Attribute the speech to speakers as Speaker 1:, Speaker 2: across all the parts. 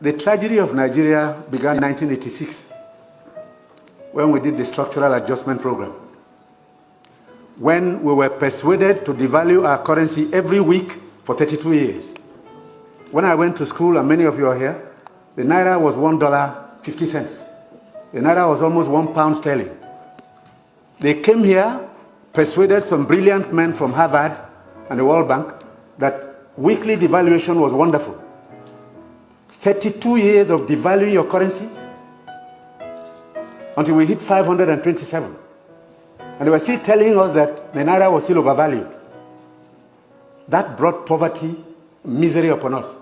Speaker 1: The tragedy of Nigeria began in 1986 when we did the structural adjustment program. When we were persuaded to devalue our currency every week for 32 years. When I went to school, and many of you are here, the naira was $1.50. The naira was almost £1 sterling. They came here, persuaded some brilliant men from Harvard and the World Bank that weekly devaluation was wonderful. 32 years of devaluing your currency until we hit 527. And they were still telling us that the naira was still overvalued. That brought poverty, misery upon us.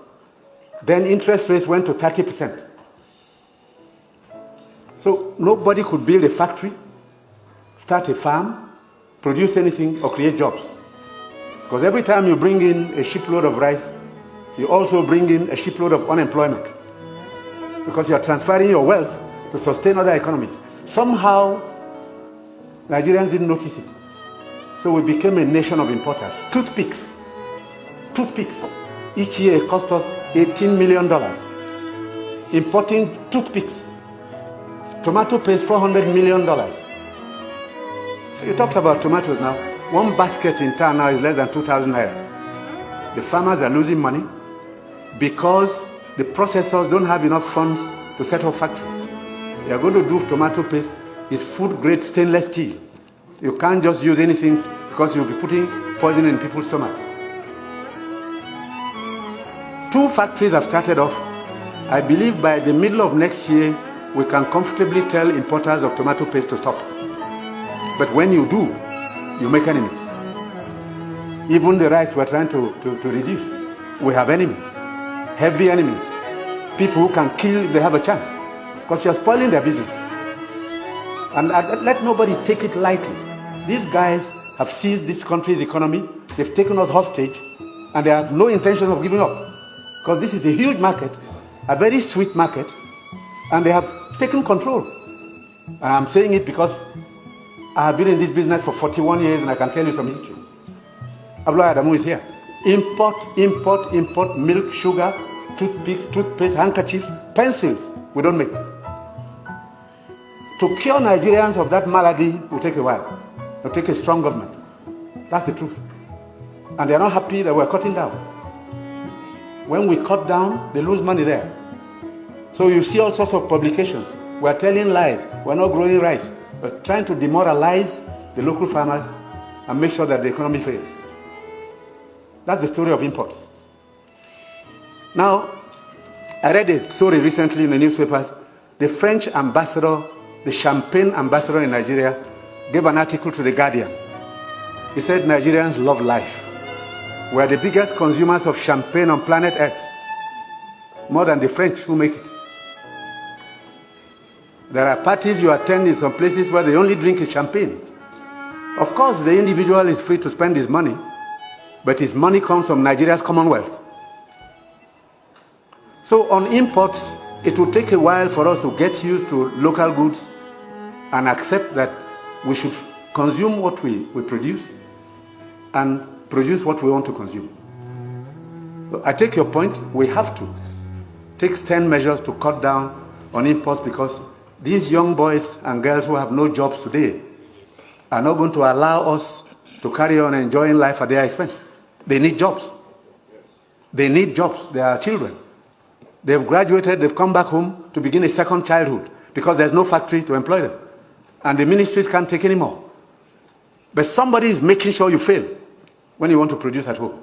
Speaker 1: Then interest rates went to 30%. So nobody could build a factory, start a farm, produce anything, or create jobs. Because every time you bring in a shipload of rice, you also bring in a shipload of unemployment. Because you are transferring your wealth to sustain other economies. Somehow, Nigerians didn't notice it. So we became a nation of importers. Toothpicks. Each year it cost us $18 million. Importing toothpicks. Tomato paste, $400 million. So you talked about tomatoes now. One basket in town now is less than 2,000 naira. The farmers are losing money because the processors don't have enough funds to set up factories. They are going to do tomato paste. It's food-grade stainless steel. You can't just use anything because you'll be putting poison in people's stomachs. 2 factories have started off. I believe by the middle of next year, we can comfortably tell importers of tomato paste to stop. But when you do, you make enemies. Even the rice we're trying to reduce. We have enemies, heavy enemies. People who can kill if they have a chance. Because you're spoiling their business. And let nobody take it lightly. These guys have seized this country's economy. They've taken us hostage. And they have no intention of giving up. Because this is a huge market, a very sweet market. And they have taken control. And I'm saying it because I have been in this business for 41 years and I can tell you some history. Audu Ogbeh is here. Import milk, sugar, toothpicks, toothpaste, handkerchiefs, pencils. We don't make. To cure Nigerians of that malady will take a while. It will take a strong government. That's the truth. And they are not happy that we're cutting down. When we cut down, they lose money there. So you see all sorts of publications. We're telling lies. We're not growing rice. We're trying to demoralize the local farmers and make sure that the economy fails. That's the story of imports. Now, I read a story recently in the newspapers. The French ambassador, the champagne ambassador in Nigeria, gave an article to The Guardian. He said Nigerians love life. We are the biggest consumers of champagne on planet Earth. More than the French who make it. There are parties you attend in some places where they only drink champagne. Of course, the individual is free to spend his money, but his money comes from Nigeria's commonwealth. So on imports, it will take a while for us to get used to local goods and accept that we should consume what we produce and produce what we want to consume. So I take your point. We have to take stern measures to cut down on imports because these young boys and girls who have no jobs today are not going to allow us to carry on enjoying life at their expense. They need jobs. They need jobs. They are children. They've graduated, they've come back home to begin a second childhood because there's no factory to employ them. And the ministries can't take any more. But somebody is making sure you fail when you want to produce at home.